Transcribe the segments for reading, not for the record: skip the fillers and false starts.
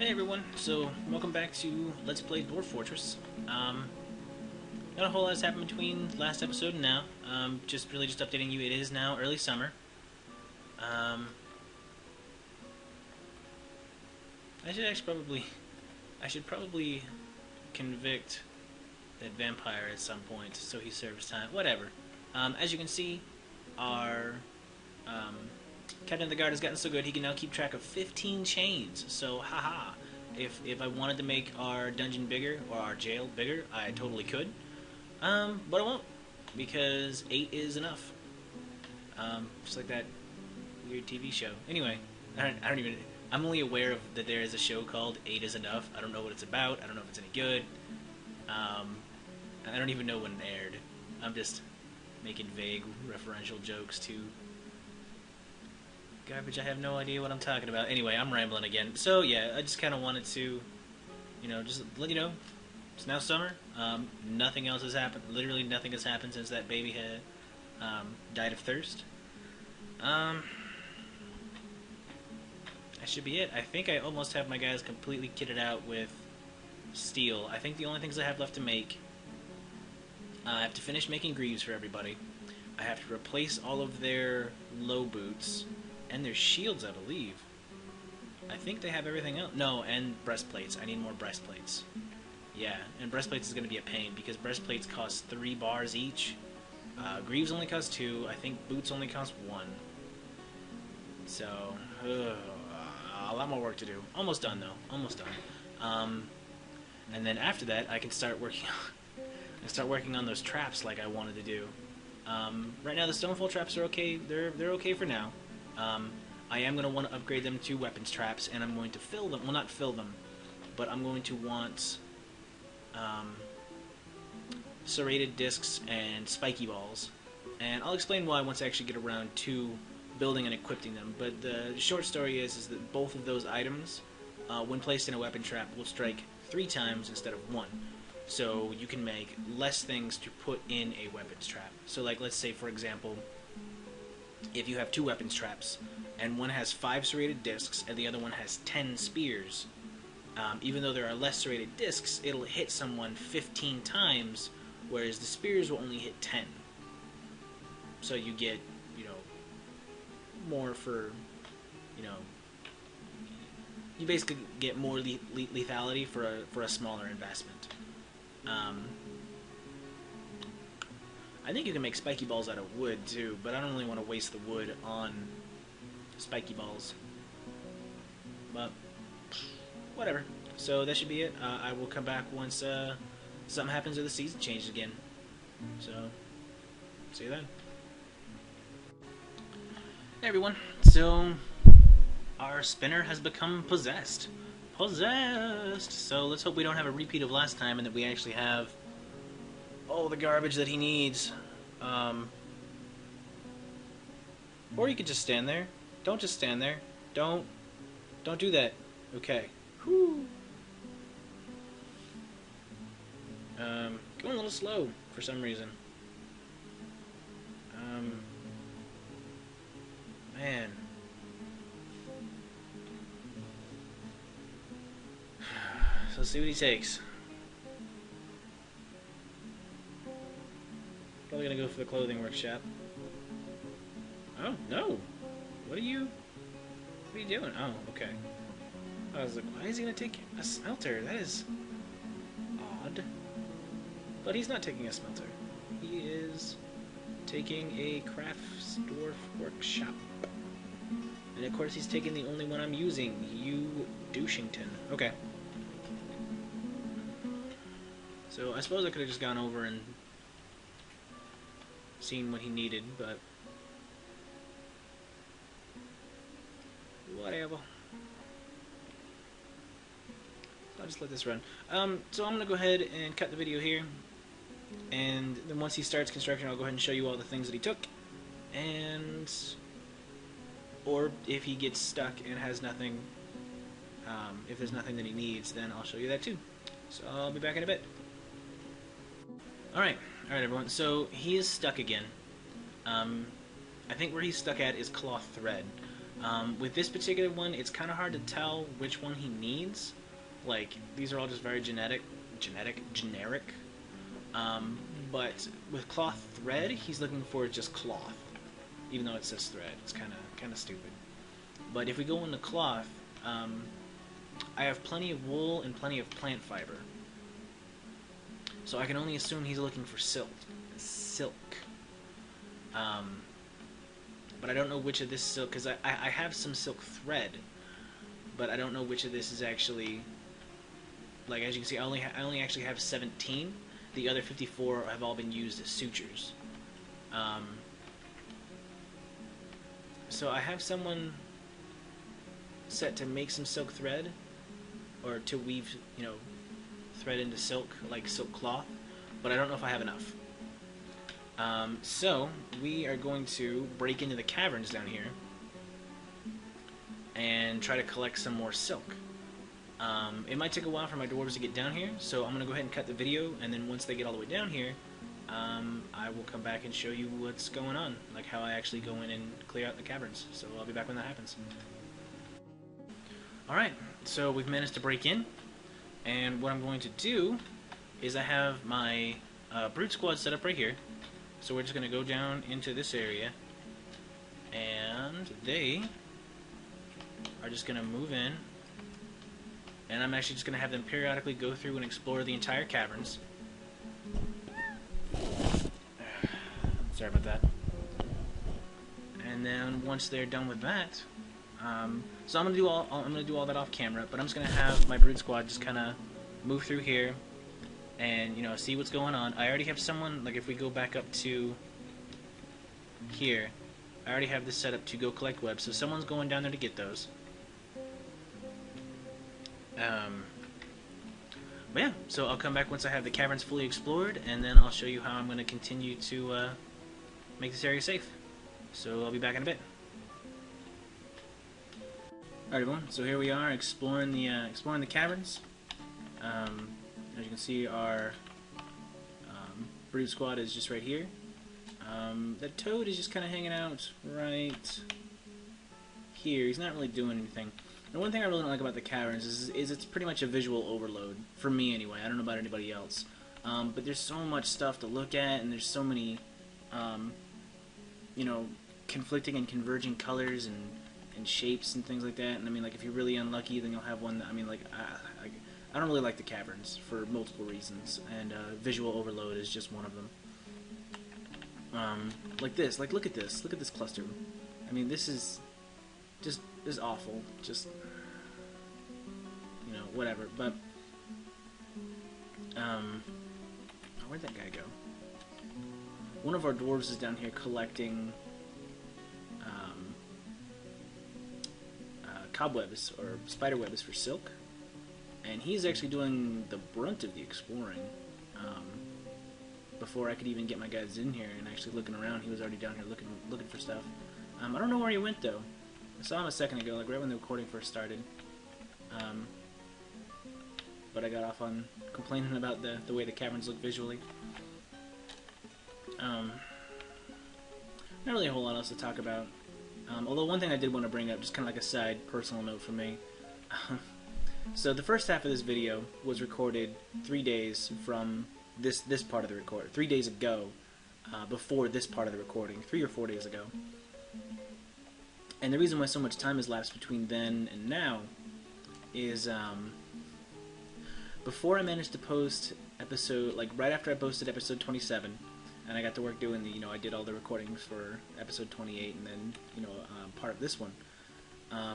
Hey everyone, so welcome back to Let's Play Dwarf Fortress. Not a whole lot has happened between last episode and now. Just updating you, it is now early summer. I should probably convict that vampire at some point so he serves time. Whatever. As you can see, our Captain of the Guard has gotten so good he can now keep track of 15 chains. So, haha. If I wanted to make our dungeon bigger, or our jail bigger, I totally could. But I won't, because 8 is enough. Just like that weird TV show. Anyway, I'm only aware of that there is a show called 8 is Enough. I don't know what it's about. I don't know if it's any good. I don't even know when it aired. I'm just making vague referential jokes to garbage. I have no idea what I'm talking about. Anyway, I'm rambling again. So yeah, I just kind of wanted to, just let you know, it's now summer. Nothing else has happened. Literally nothing has happened since that baby had died of thirst. That should be it. I think I almost have my guys completely kitted out with steel. I think the only things I have left to make, I have to finish making greaves for everybody. I have to replace all of their low boots and their shields, I believe. I think they have everything else. No, and breastplates. I need more breastplates. Yeah, and breastplates is going to be a pain because breastplates cost 3 bars each. Greaves only cost 2. I think boots only cost 1. So, a lot more work to do. Almost done though. Almost done. And then after that, I can start working. On those traps like I wanted to do. Right now, the stonefall traps are okay. They're okay for now. I am going to want to upgrade them to weapons traps, and I'm going to fill them. Well, not fill them, but I'm going to want serrated discs and spiky balls. And I'll explain why once I actually get around to building and equipping them. But the short story is that both of those items, when placed in a weapon trap, will strike 3 times instead of 1. So you can make less things to put in a weapons trap. So like, let's say for example, if you have 2 weapons traps, and one has 5 serrated discs, and the other one has 10 spears, even though there are less serrated discs, it'll hit someone 15 times, whereas the spears will only hit 10. So you get, more for, you basically get more lethality for a smaller investment. I think you can make spiky balls out of wood too, but I don't really want to waste the wood on spiky balls. But whatever. So that should be it. I will come back once something happens or the season changes again. So see you then. Hey everyone. So our spinner has become possessed. So let's hope we don't have a repeat of last time and that we actually have all the garbage that he needs. Or you could just stand there. Don't just stand there. Don't do that. Okay. Whew. Going a little slow for some reason. Man. So let's see what he takes. Probably gonna go for the clothing workshop. Oh no! What are you doing? Oh, okay. I was like, why is he gonna take a smelter? That is odd. But he's not taking a smelter. He is taking a crafts dwarf workshop. And of course he's taking the only one I'm using, you douchington. Okay. So I suppose I could have just gone over and seen what he needed, but whatever. So I'll just let this run. So I'm gonna go ahead and cut the video here, and then once he starts construction, I'll go ahead and show you all the things that he took, and or if he gets stuck and has nothing, if there's nothing that he needs, then I'll show you that too. So I'll be back in a bit. Alright everyone, so he is stuck again. I think where he's stuck at is cloth thread. With this particular one, it's kind of hard to tell which one he needs. Like, these are all just very generic. But with cloth thread, he's looking for just cloth, even though it says thread. It's kind of stupid. But if we go into cloth, I have plenty of wool and plenty of plant fiber. So I can only assume he's looking for silk. But I don't know which of this silk, because I have some silk thread, but I don't know which of this is actually, like, as you can see, I only actually have 17. The other 54 have all been used as sutures. So I have someone set to make some silk thread, or to weave, you know, thread into silk, like silk cloth, but I don't know if I have enough. So we are going to break into the caverns down here and try to collect some more silk. It might take a while for my dwarves to get down here, so I'm going to go ahead and cut the video, and then once they get all the way down here, I will come back and show you what's going on, like how I actually go in and clear out the caverns. So I'll be back when that happens. Alright, so we've managed to break in, and what I'm going to do is I have my brute squad set up right here. So we're just going to go down into this area, and they are just going to move in, and I'm actually just going to have them periodically go through and explore the entire caverns. Sorry about that. And then once they're done with that, so I'm gonna do all that off camera, but I'm just gonna have my brood squad just kind of move through here and, you know, see what's going on. I already have someone, like, if we go back up to here, I already have this set up to go collect webs, so someone's going down there to get those. But yeah, so I'll come back once I have the caverns fully explored, and then I'll show you how I'm going to continue to make this area safe. So I'll be back in a bit. Alright everyone, so here we are exploring the caverns. As you can see, our brood squad is just right here. The toad is just kind of hanging out right here. He's not really doing anything. And one thing I really don't like about the caverns is it's pretty much a visual overload, for me anyway. I don't know about anybody else. But there's so much stuff to look at, and there's so many, you know, conflicting and converging colors and shapes and things like that. And I mean, like, if you're really unlucky, then you'll have one that, I mean, like, I don't really like the caverns for multiple reasons, and visual overload is just one of them. Like this, like, look at this cluster. I mean, this is awful, just, you know, whatever, but, where'd that guy go? One of our dwarves is down here collecting, cobwebs, or spider webs for silk, and he's actually doing the brunt of the exploring. Before I could even get my guys in here and actually looking around, he was already down here looking for stuff. I don't know where he went though. I saw him a second ago, like right when the recording first started. But I got off on complaining about the way the caverns look visually. Not really a whole lot else to talk about. Although one thing I did want to bring up, just kind of like a side personal note for me. So the first half of this video was recorded 3 days from this part of the record. 3 days ago, before this part of the recording, 3 or 4 days ago. And the reason why so much time has lapsed between then and now is before I managed to post episode, like right after I posted episode 27, and I got to work doing the, you know, I did all the recordings for episode 28 and then, you know, part of this one.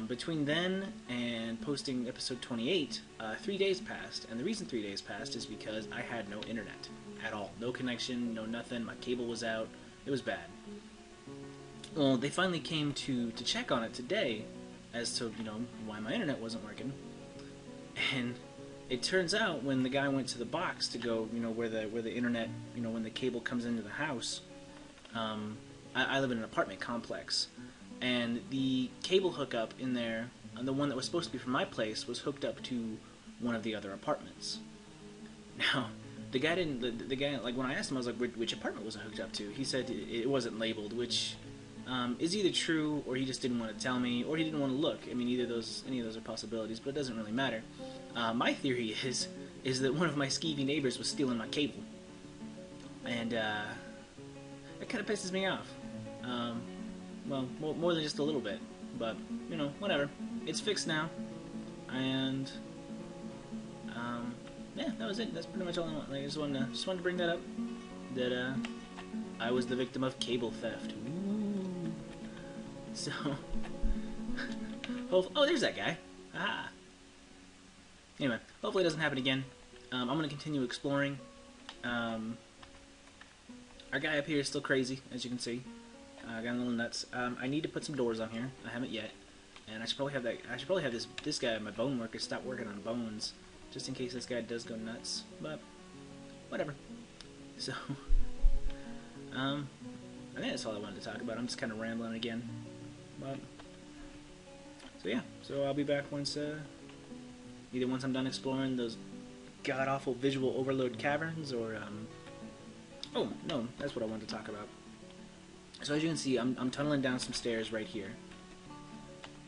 Between then and posting episode 28, 3 days passed, and the reason 3 days passed is because I had no internet at all. No connection, no nothing, my cable was out, it was bad. Well, they finally came to check on it today as to, you know, why my internet wasn't working. And it turns out when the guy went to the box to go, you know, where the internet, you know, when the cable comes into the house, I live in an apartment complex, and the cable hookup in there, the one that was supposed to be from my place, was hooked up to one of the other apartments. Now, the guy didn't, the guy, like, when I asked him, I was like, which apartment was it hooked up to? He said it wasn't labeled, which is either true, or he just didn't want to tell me, or he didn't want to look. I mean, any of those are possibilities, but it doesn't really matter. My theory is that one of my skeevy neighbors was stealing my cable, and it kind of pisses me off. Well, more than just a little bit, but you know, whatever. It's fixed now, and yeah, that was it. That's pretty much all I want. Like, I just wanted to bring that up. That I was the victim of cable theft. Ooh. So, oh, there's that guy. Ah. Anyway, hopefully it doesn't happen again. I'm gonna continue exploring. Our guy up here is still crazy, as you can see. Got a little nuts. I need to put some doors on here. I haven't yet, and I should probably have that. I should probably have this guy, my bone worker, stop working on bones, just in case this guy does go nuts. But whatever. So, I think that's all I wanted to talk about. I'm just kind of rambling again. But so yeah. So I'll be back once either once I'm done exploring those god awful visual overload caverns, or oh no, that's what I wanted to talk about. So as you can see, I'm tunneling down some stairs right here,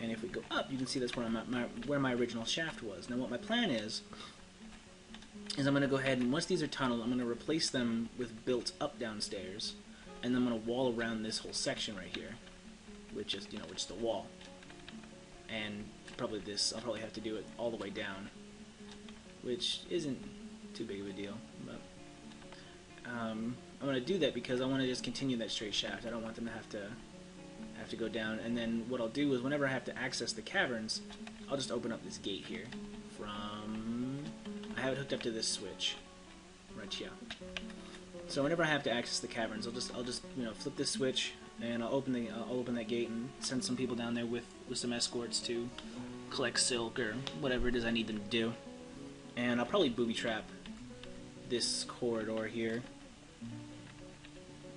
and if we go up, you can see that's where where my original shaft was. Now what my plan is I'm going to go ahead and once these are tunneled, I'm going to replace them with built up downstairs, and then I'm going to wall around this whole section right here, which is which is the wall, and probably I'll probably have to do it all the way down, which isn't too big of a deal, but I'm going to do that because I want to just continue that straight shaft. I don't want them to have to go down. And then what I'll do is whenever I have to access the caverns, I'll just open up this gate here. I have it hooked up to this switch right here. So whenever I have to access the caverns, I'll just flip this switch, and I'll open that gate and send some people down there with some escorts to collect silk or whatever it is I need them to do. And I'll probably booby trap this corridor here,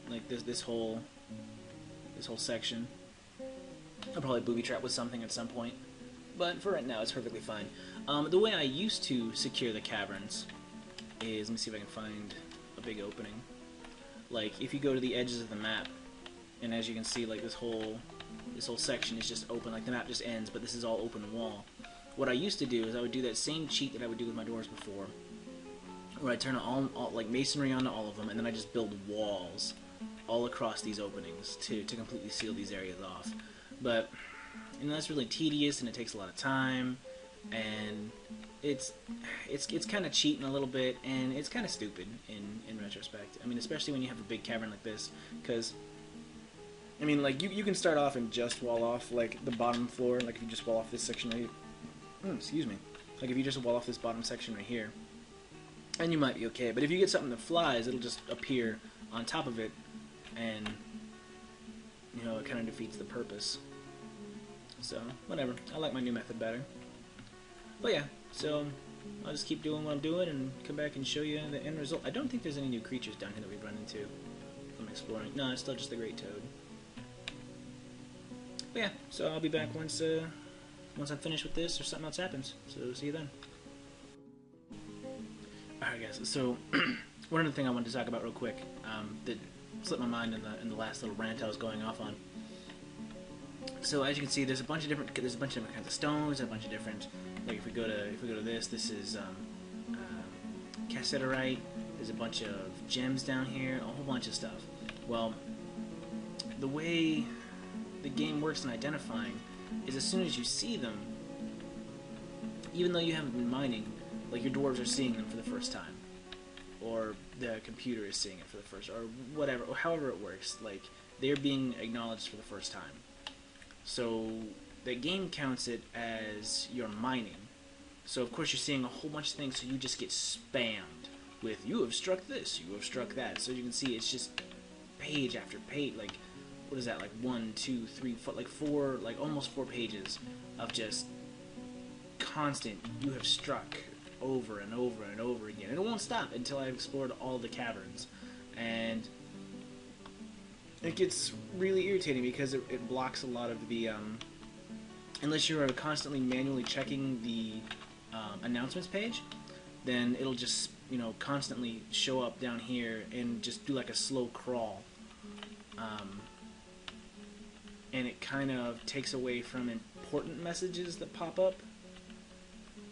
like this whole section. I'll probably booby trap with something at some point, but for right now it's perfectly fine. The way I used to secure the caverns is, let me see if I can find a big opening. Like if you go to the edges of the map, and as you can see, like this whole section is just open, like the map just ends, but this is all open wall. What I used to do is I would do that same cheat that I would do with my doors before, where I turn all like masonry onto all of them, and then I just build walls all across these openings to completely seal these areas off. But that's really tedious, and it takes a lot of time, and it's kind of cheating a little bit, and it's kind of stupid in retrospect. I mean, especially when you have a big cavern like this, because I mean, like you can start off and just wall off like the bottom floor, like if you just wall off this section right here. Excuse me. Like if you just wall off this bottom section right here, and you might be okay. But if you get something that flies, it'll just appear on top of it, and it kind of defeats the purpose. So whatever. I like my new method better. But yeah, so I'll just keep doing what I'm doing and come back and show you the end result. I don't think there's any new creatures down here that we've run into from exploring. No, it's still just the Great Toad. But yeah, so I'll be back once I'm finished with this or something else happens. So see you then. Alright guys, so one other thing I wanted to talk about real quick that slipped my mind in the last little rant I was going off on. So as you can see, there's a bunch of different kinds of stones, a bunch of different, like if we go to this is cassiterite. There's a bunch of gems down here, a whole bunch of stuff. Well, the way the game works in identifying is as soon as you see them, even though you haven't been mining, like your dwarves are seeing them for the first time, or the computer is seeing it for the first, or whatever, or however it works, like they're being acknowledged for the first time. So the game counts it as you're mining. So of course you're seeing a whole bunch of things, so you just get spammed with you have struck this, you have struck that. So you can see it's just page after page, like what is that, like 1, 2, 3, 4, like 4, like almost 4 pages of just constant you have struck over and over and over again. And it won't stop until I've explored all the caverns. And it gets really irritating because it blocks a lot of the, unless you're constantly manually checking the announcements page, then it'll just, constantly show up down here and just do like a slow crawl. and it kind of takes away from important messages that pop up.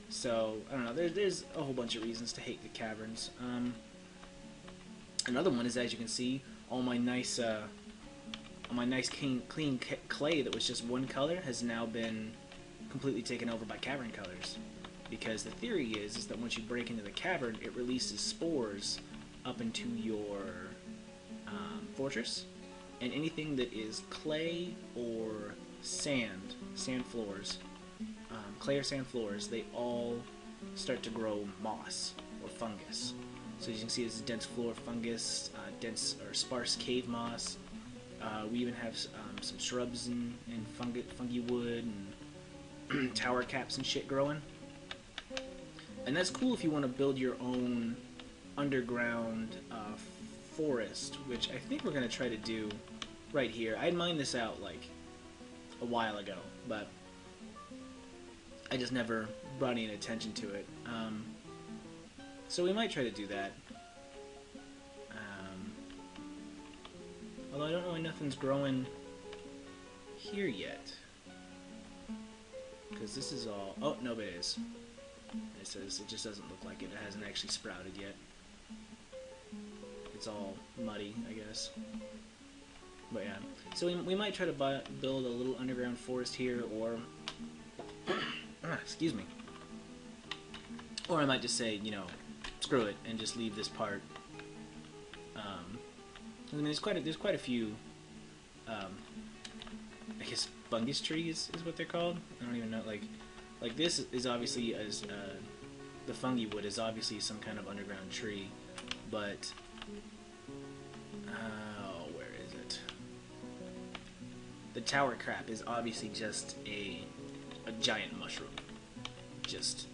So, I don't know, there's a whole bunch of reasons to hate the caverns. Another one is, as you can see, all my nice clean clay that was just one color has now been completely taken over by cavern colors. Because the theory is that once you break into the cavern, it releases spores up into your fortress, and anything that is clay or sand floors, clay or sand floors, they all start to grow moss or fungus. So as you can see, it's dense floor fungus, dense or sparse cave moss. We even have some shrubs and fungi wood and tower caps and shit growing. And that's cool if you want to build your own underground forest, which I think we're going to try to do right here. I had mined this out like a while ago, but I just never brought any attention to it. So we might try to do that. Although I don't know why nothing's growing here yet. Because this is all... Oh, no, but it is. It says it just doesn't look like it. It hasn't actually sprouted yet. It's all muddy, I guess. But yeah. So we might try to build a little underground forest here, or... excuse me. Or I might just say, you know, screw it, and just leave this part. I mean, there's quite a few, I guess fungus trees is what they're called. I don't even know, like this is obviously, as the fungi wood is obviously some kind of underground tree, but, where is it? The tower crap is obviously just a giant mushroom. Just,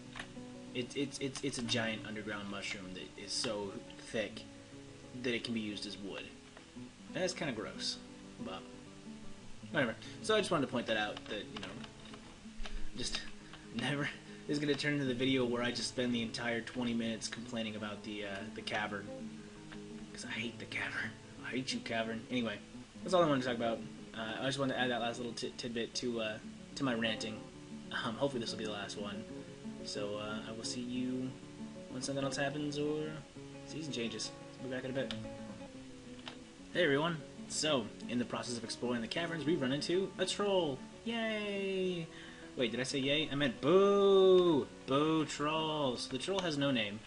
it's a giant underground mushroom that is so thick that it can be used as wood. That's kind of gross, but whatever. So I just wanted to point that out, that, you know, just never... This is going to turn into the video where I just spend the entire 20 minutes complaining about the cavern. Because I hate the cavern. I hate you, cavern. Anyway, that's all I wanted to talk about. I just wanted to add that last little tidbit to my ranting. Hopefully this will be the last one. So I will see you when something else happens or season changes. We'll be back in a bit. Hey everyone! So, in the process of exploring the caverns, we run into a troll! Yay! Wait, did I say yay? I meant boo! Boo trolls! The troll has no name.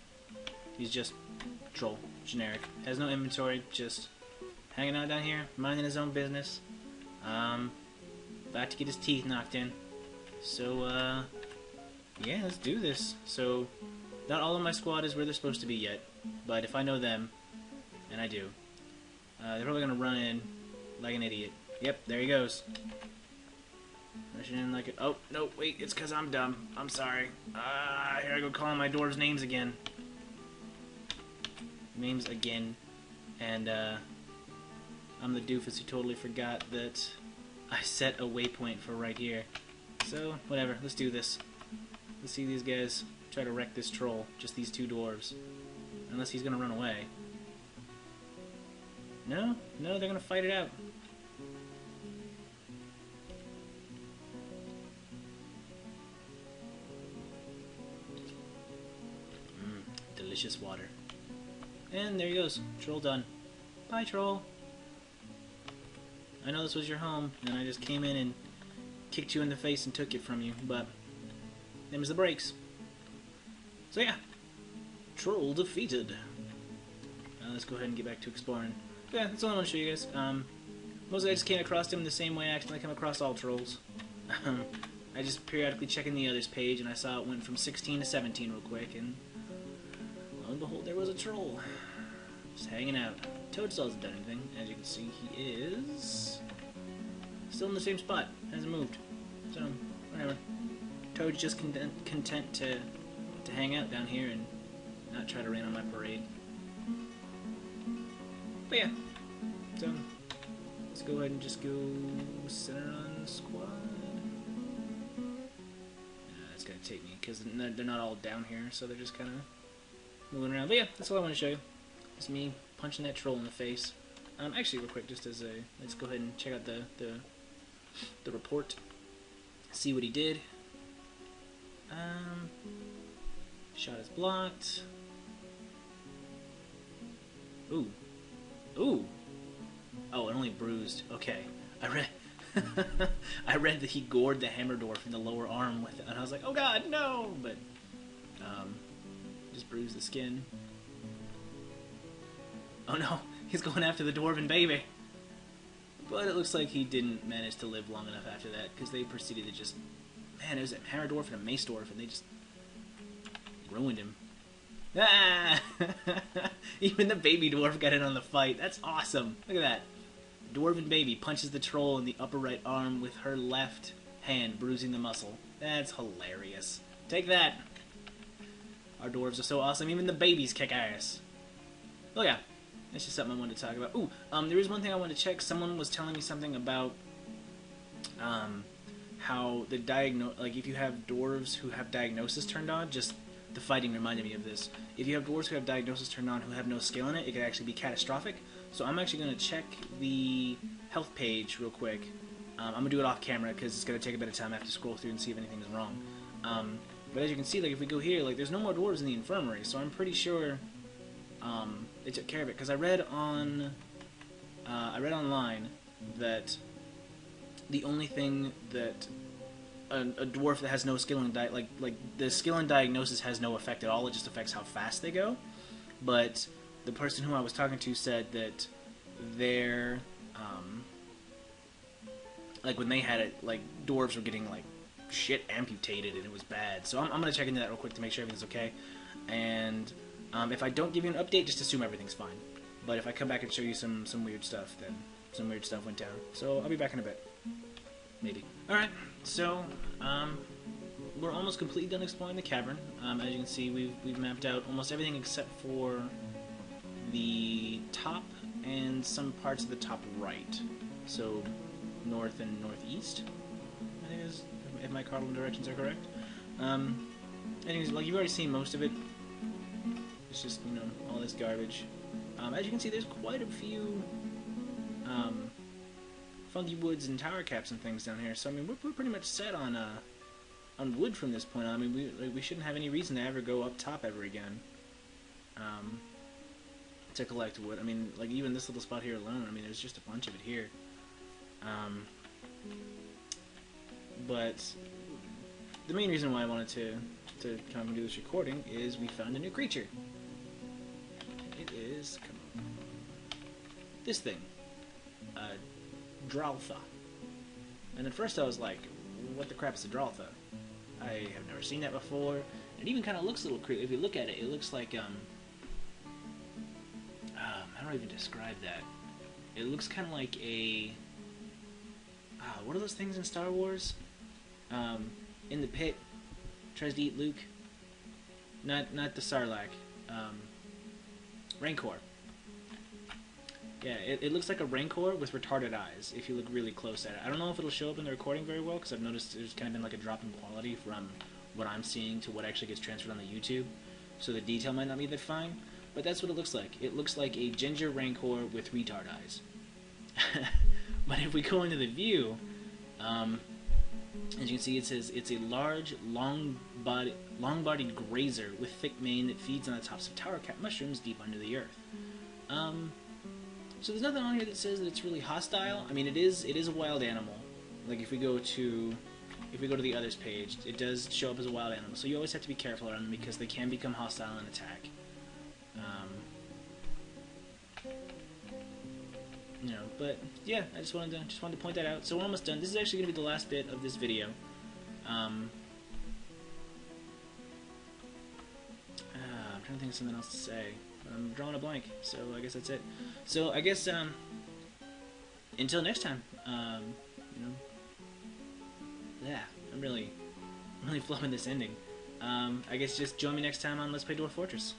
He's just troll. Generic. Has no inventory, just hanging out down here, minding his own business. About to get his teeth knocked in. So, yeah, let's do this. So, not all of my squad is where they're supposed to be yet, but if I know them, and I do, they're probably going to run in like an idiot. Yep, there he goes. Rushing in like a... Oh, no, wait, it's because I'm dumb. I'm sorry. Here I go calling my dwarves names again. Names again. And, I'm the doofus who totally forgot that I set a waypoint for right here. So, whatever, let's do this. Let's see these guys try to wreck this troll. Just these two dwarves. Unless he's going to run away. No? No, they're gonna fight it out. Delicious water. And there he goes. Troll done. Bye, troll. I know this was your home, and I just came in and kicked you in the face and took it from you, but them's the breaks. So yeah. Troll defeated. Let's go ahead and get back to exploring. Yeah, that's all I want to show you guys. Mostly I just came across them the same way I accidentally come across all trolls. I just periodically check in the others page, and I saw it went from 16 to 17 real quick, and lo and behold, there was a troll. Just hanging out. Toad still hasn't done anything. As you can see, he is still in the same spot. Hasn't moved. So, whatever. Toad's just content to hang out down here and not try to rain on my parade. But yeah, so let's go ahead and just go center on squad. That's gonna take me because they're not all down here, so they're just kind of moving around. But yeah, that's all I want to show you. Just me punching that troll in the face. Actually, real quick, just as a let's go ahead and check out the the report. See what he did. Shot is blocked. Ooh. Ooh. Oh, it only bruised. Okay. I read that he gored the hammer dwarf in the lower arm with it, and I was like, oh god, no! But, just bruised the skin. Oh no, he's going after the dwarven baby! But it looks like he didn't manage to live long enough after that, because they proceeded to just... Man, it was a hammer dwarf and a mace dwarf, and they just ruined him. Ah! Even the baby dwarf got in on the fight. That's awesome. Look at that. Dwarven baby punches the troll in the upper right arm with her left hand, bruising the muscle. That's hilarious. Take that. Our dwarves are so awesome. Even the babies kick ass. Oh yeah. That's just something I wanted to talk about. Ooh, there is one thing I wanted to check. Someone was telling me something about how the like if you have dwarves who have diagnosis turned on, just the fighting reminded me of this. If you have dwarves who have diagnosis turned on who have no skill in it, it could actually be catastrophic. So I'm actually going to check the health page real quick. I'm going to do it off camera because it's going to take a bit of time. I have to scroll through and see if anything's wrong. But as you can see, like if we go here, like there's no more dwarves in the infirmary, so I'm pretty sure they took care of it. Because I read online that the only thing that a dwarf that has no skill in like the skill in diagnosis has no effect at all. It just affects how fast they go. But the person who I was talking to said that their like when they had it, like dwarves were getting like shit amputated and it was bad. So I'm gonna check into that real quick to make sure everything's okay. And if I don't give you an update, just assume everything's fine. But if I come back and show you some weird stuff, then some weird stuff went down. So I'll be back in a bit. Maybe. Alright, so we're almost completely done exploring the cavern. As you can see, we've mapped out almost everything except for the top and some parts of the top right. So north and northeast, I think is, if my cardinal directions are correct. Anyways, like you've already seen most of it. It's just, you know, all this garbage. As you can see, there's quite a few funky woods and tower caps and things down here. So I mean, we're pretty much set on wood from this point on. I mean, we shouldn't have any reason to ever go up top ever again to collect wood. I mean, like even this little spot here alone. I mean, there's just a bunch of it here. But the main reason why I wanted to come and do this recording is we found a new creature. It is this thing, Dwarf. And at first I was like, what the crap is a Dwarf? I have never seen that before. It even kind of looks a little creepy. If you look at it, it looks like, how do I even describe that? It looks kind of like a, what are those things in Star Wars? In the pit, tries to eat Luke. Not the Sarlacc. Rancor. Yeah, it looks like a Rancor with retarded eyes, if you look really close at it. I don't know if it'll show up in the recording very well, because I've noticed there's kind of been like a drop in quality from what I'm seeing to what actually gets transferred on the YouTube, so the detail might not be that fine, but that's what it looks like. It looks like a ginger Rancor with retard eyes. But if we go into the view, as you can see, it says it's a large, long-bodied grazer with thick mane that feeds on the tops of tower cap mushrooms deep under the earth. So there's nothing on here that says that it's really hostile. I mean, it is a wild animal. Like if we go to the others page, it does show up as a wild animal. So you always have to be careful around them because they can become hostile and attack. You know, but yeah, I just wanted to point that out. So we're almost done. This is actually going to be the last bit of this video. I'm trying to think of something else to say. I'm drawing a blank, so I guess that's it. So I guess until next time, you know, yeah, I'm really flubbing this ending. I guess just join me next time on Let's Play Dwarf Fortress.